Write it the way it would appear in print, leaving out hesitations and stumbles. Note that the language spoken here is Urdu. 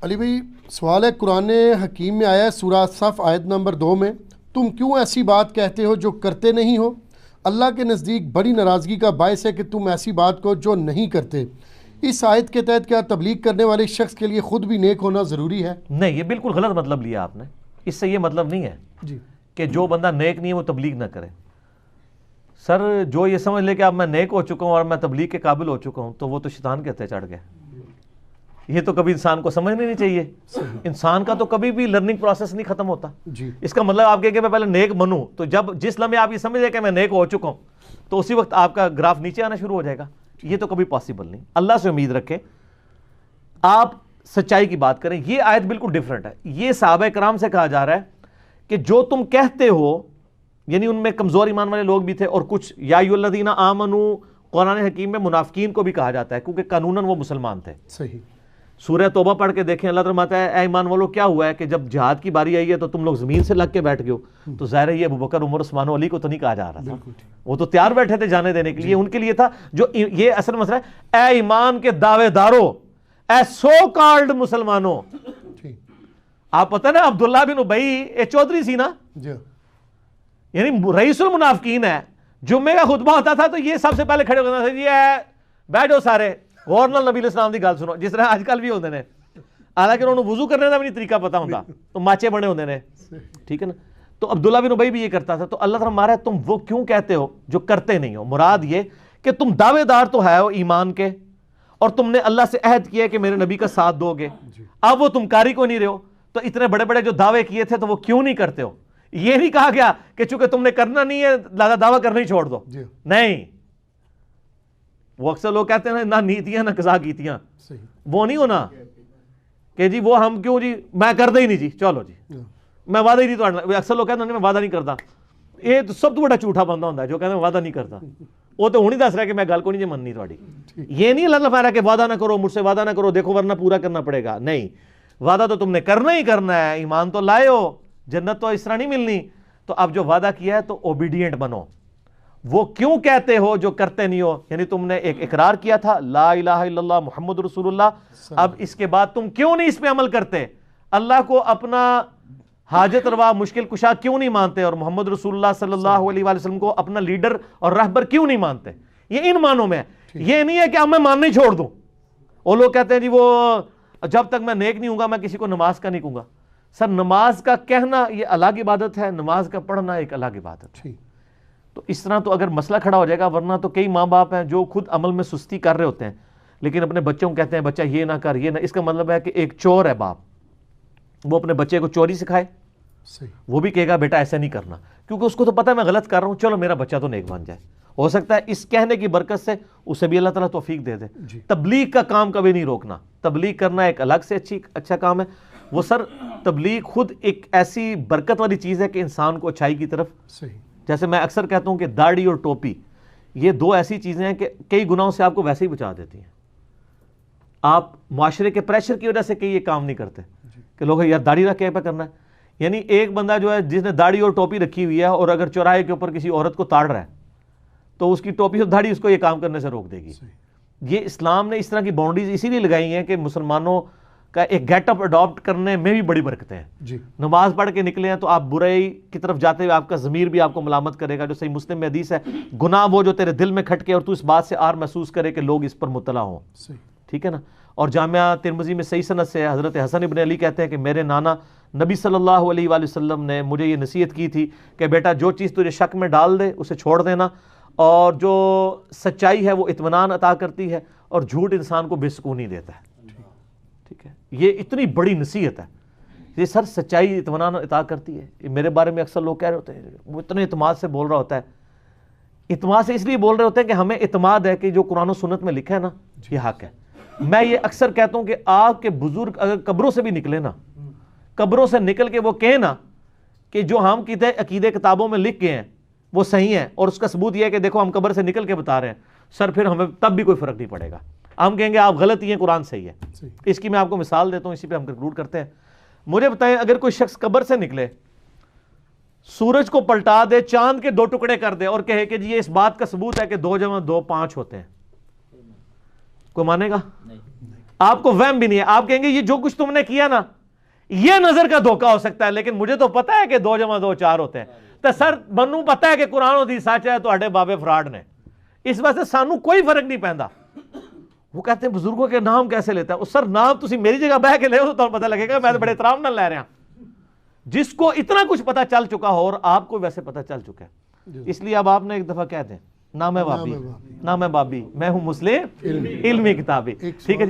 علی بھائی سوال ہے، قرآن حکیم میں آیا ہے سورہ صف آیت نمبر 2 میں، تم کیوں ایسی بات کہتے ہو جو کرتے نہیں ہو؟ اللہ کے نزدیک بڑی ناراضگی کا باعث ہے کہ تم ایسی بات کو جو نہیں کرتے۔ اس آیت کے تحت کیا تبلیغ کرنے والے شخص کے لیے خود بھی نیک ہونا ضروری ہے؟ نہیں، یہ بالکل غلط مطلب لیا آپ نے۔ اس سے یہ مطلب نہیں ہے جی کہ جو بندہ نیک نہیں ہے وہ تبلیغ نہ کرے۔ سر جو یہ سمجھ لے کہ اب میں نیک ہو چکا ہوں اور میں تبلیغ کے قابل ہو چکا ہوں تو وہ تو شیطان کے ہتھے چڑھ گئے۔ یہ تو کبھی انسان کو سمجھنا نہیں چاہیے۔ انسان کا تو کبھی بھی لرننگ پروسیس نہیں ختم ہوتا۔ جی اس کا مطلب آپ کہیں کہ میں پہلے نیک بنوں، تو جب جس لمحے آپ یہ سمجھ لیں کہ میں نیک ہو چکا ہوں تو اسی وقت آپ کا گراف نیچے آنا شروع ہو جائے گا۔ یہ تو کبھی پاسبل نہیں۔ اللہ سے امید رکھیں، آپ سچائی کی بات کریں۔ یہ آیت بالکل ڈیفرنٹ ہے۔ یہ صحابہ کرام سے کہا جا رہا ہے کہ جو تم کہتے ہو، یعنی ان میں کمزور ایمان والے لوگ بھی تھے، اور کچھ یا ایھا الذین آمنوا قرآن حکیم میں منافقین کو بھی کہا جاتا ہے کیونکہ قانوناً وہ مسلمان تھے۔ صحیح۔ سورہ توبہ پڑھ کے دیکھیں، اللہ تعالیٰ فرماتا ہے اے ایمان والو کیا ہوا ہے کہ جب جہاد کی باری آئی ہے تو تم لوگ زمین سے لگ کے بیٹھ گئے ہو۔ تو ظاہر ہے یہ ابوبکر، عمر، عثمان و علی کو تو نہیں کہا جا رہا تھا، وہ تو تیار بیٹھے تھے جانے دینے کے لیے۔ ان کے لیے تھا جو یہ اصل مسئلہ ہے، اے ایمان کے دعوے دارو، اے سو کالڈ مسلمانوں۔ آپ پتہ نا عبداللہ بن ابی اے چودھری سی نا، جی یعنی رئیس المنافقین ہے۔ جمعے کا خطبہ ہوتا تھا تو یہ سب سے پہلے کھڑے ہوتا تھا، یہ بیٹھو سارے غور نال نبی علیہ السلام دی گل سنو، جس طرح آج کل بھی ہوندے نے۔ حالانکہ انہوں نے وضو کرنے کا بھی نہیں طریقہ پتا ہوتا تو ماچے بنے ہوندے نے، ٹھیک ہے نا۔ تو عبداللہ بن ابی بھی یہ کرتا تھا۔ تو اللہ تعالیٰ مارا ہے تم وہ کیوں کہتے ہو جو کرتے نہیں ہو؟ مراد یہ کہ تم دعوے دار تو ہے ہو ایمان کے، اور تم نے اللہ سے عہد کیا ہے کہ میرے نبی کا ساتھ دو گے، اب وہ تم کاری کو نہیں رہے ہو، تو اتنے بڑے بڑے جو دعوے کیے تھے تو وہ کیوں نہیں کرتے ہو؟ یہ نہیں کہا گیا کہ چونکہ تم نے کرنا نہیں ہے لہذا دعویٰ کرنا ہی چھوڑ دو، نہیں۔ وہ اکثر لوگ کہتے ہیں نہ نیتیاں نہ قضا کیتیاں، وہ نہیں ہونا کہ جی وہ ہم کیوں جی میں کرتا ہی نہیں جی، چلو جی میں وعدہ ہی نہیں۔ تو اکثر لوگ کہتے ہیں میں وعدہ نہیں کرتا۔ یہ تو سب تو بڑا جھوٹا بندہ ہوتا ہے جو کہتے ہیں وعدہ نہیں کرتا۔ وہ تو ہوں ہی دس رہا ہے کہ میں گل کو نہیں جی مننی تھوڑی۔ یہ نہیں اللہ فرمایا کہ وعدہ نہ کرو، مجھ سے وعدہ نہ کرو دیکھو ورنہ پورا کرنا پڑے گا، نہیں۔ وعدہ تو تم نے کرنا ہی کرنا ہے، ایمان تو لائے ہو، جنت تو اس طرح نہیں ملنی، تو اب جو وعدہ کیا ہے تو اوبیڈینٹ بنو۔ وہ کیوں کہتے ہو جو کرتے نہیں ہو؟ یعنی تم نے ایک اقرار کیا تھا لا الہ الا اللہ محمد رسول اللہ، اب اس کے بعد تم کیوں نہیں اس پہ عمل کرتے؟ اللہ کو اپنا حاجت روا مشکل کشا کیوں نہیں مانتے؟ اور محمد رسول اللہ صلی اللہ علیہ وآلہ وسلم کو اپنا لیڈر اور رہبر کیوں نہیں مانتے؟ یہ ان معنوں میں ہے۔ یہ نہیں ہے کہ اب میں ماننا ہی چھوڑ دوں۔ وہ لوگ کہتے ہیں جی وہ جب تک میں نیک نہیں ہوں گا میں کسی کو نماز کا نہیں کہوں گا۔ سر نماز کا کہنا یہ الگ عبادت ہے، نماز کا پڑھنا ایک الگ عبادت ہے۔ تو اس طرح تو اگر مسئلہ کھڑا ہو جائے گا، ورنہ تو کئی ماں باپ ہیں جو خود عمل میں سستی کر رہے ہوتے ہیں لیکن اپنے بچوں کو کہتے ہیں بچہ یہ نہ کر، یہ نہ۔ اس کا مطلب ہے کہ ایک چور ہے باپ، وہ اپنے بچے کو چوری سکھائے، وہ بھی کہے گا بیٹا ایسا نہیں کرنا، کیونکہ اس کو تو پتہ ہے میں غلط کر رہا ہوں، چلو میرا بچہ تو نیک بن جائے۔ ہو سکتا ہے اس کہنے کی برکت سے اسے بھی اللہ تعالیٰ توفیق دے دے۔ تبلیغ کا کام کبھی نہیں روکنا، تبلیغ کرنا ایک الگ سے اچھا کام ہے۔ وہ سر تبلیغ خود ایک ایسی برکت والی چیز ہے کہ انسان کو اچھائی کی طرف، جیسے میں اکثر کہتا ہوں کہ داڑھی اور ٹوپی یہ دو ایسی چیزیں ہیں کہ کئی گناہوں سے آپ کو ویسے ہی بچا دیتی ہیں۔ آپ معاشرے کے پریشر کی وجہ سے کئی یہ کام نہیں کرتے کہ لوگ یار داڑھی رکھ کے پہ کرنا ہے۔ یعنی ایک بندہ جو ہے جس نے داڑھی اور ٹوپی رکھی ہوئی ہے اور اگر چوراہے کے اوپر کسی عورت کو تاڑ رہا ہے تو اس کی ٹوپی اور داڑھی اس کو یہ کام کرنے سے روک دے گی۔ یہ اسلام نے اس طرح کی باؤنڈریز اسی لیے لگائی ہیں کہ مسلمانوں کا ایک گیٹ اپ اڈاپٹ کرنے میں بھی بڑی برکتیں ہیں۔ نماز پڑھ کے نکلے ہیں تو آپ برائی کی طرف جاتے ہوئے آپ کا ضمیر بھی آپ کو ملامت کرے گا، جو صحیح مسلم میں حدیث ہے گناہ وہ جو تیرے دل میں کھٹکے اور تو اس بات سے آر محسوس کرے کہ لوگ اس پر مطلع ہوں، ٹھیک ہے نا۔ اور جامعہ ترمذی میں صحیح سند سے حضرت حسن ابن علی کہتے ہیں کہ میرے نانا نبی صلی اللہ علیہ وآلہ وسلم نے مجھے یہ نصیحت کی تھی کہ بیٹا جو چیز تجھے شک میں ڈال دے اسے چھوڑ دینا، اور جو سچائی ہے وہ اطمینان عطا کرتی ہے اور جھوٹ انسان کو بے سکونی دیتا ہے، ٹھیک ہے۔ یہ اتنی بڑی نصیحت ہے، یہ سر سچائی اطمینان عطا کرتی ہے۔ یہ میرے بارے میں اکثر لوگ کہہ رہے ہوتے ہیں وہ اتنے اعتماد سے بول رہا ہوتا ہے۔ اعتماد سے اس لیے بول رہے ہوتے ہیں کہ ہمیں اعتماد ہے کہ جو قرآن و سنت میں لکھا ہے نا یہ حق ہے۔ میں یہ اکثر کہتا ہوں کہ آپ کے بزرگ اگر قبروں سے بھی نکلے نا، قبروں سے نکل کے وہ کہیں نا کہ جو ہم عقیدے کتابوں میں لکھ گئے ہیں وہ صحیح ہیں، اور اس کا ثبوت یہ ہے کہ دیکھو ہم قبر سے نکل کے بتا رہے ہیں، سر پھر ہمیں تب بھی کوئی فرق نہیں پڑے گا۔ ہم کہیں گے آپ غلط ہی ہیں، قرآن صحیح ہے۔ اس کی میں آپ کو مثال دیتا ہوں، اسی پہ ہم کنکلوڈ کرتے ہیں۔ مجھے بتائیں اگر کوئی شخص قبر سے نکلے، سورج کو پلٹا دے، چاند کے 2 ٹکڑے کر دے اور کہے کہ جی یہ اس بات کا ثبوت ہے کہ 2 × 2 = 5 ہوتے ہیں، کوئی مانے گا؟ آپ کو وہم بھی نہیں ہے. آپ کہیں گے یہ جو کچھ تم نے کیا نا یہ نظر کا دھوکہ ہو سکتا ہے, لیکن مجھے تو پتا ہے کہ 2 + 2 4 ہوتے ہیں. تو سر منو پتا ہے کہ قرآن و حدیث سچ ہے, تو بابے فراڈ نے. اس واسطے سانو کوئی فرق نہیں پیندا. وہ کہتے ہیں بزرگوں کے نام کیسے لیتا ہے. سر نام تسی میری جگہ بہ کے لے ہو تو پتہ لگے گا میں تو بڑے احترام نال لے رہا. جس کو اتنا کچھ پتا چل چکا ہو اور آپ کو ویسے پتا چل چکا ہے, اس لیے اب آپ نے ایک دفعہ کہتے ہیں نہ میں بابی نہ میں بابی, میں ہوں مسلم علمی کتابی. ٹھیک ہے جی.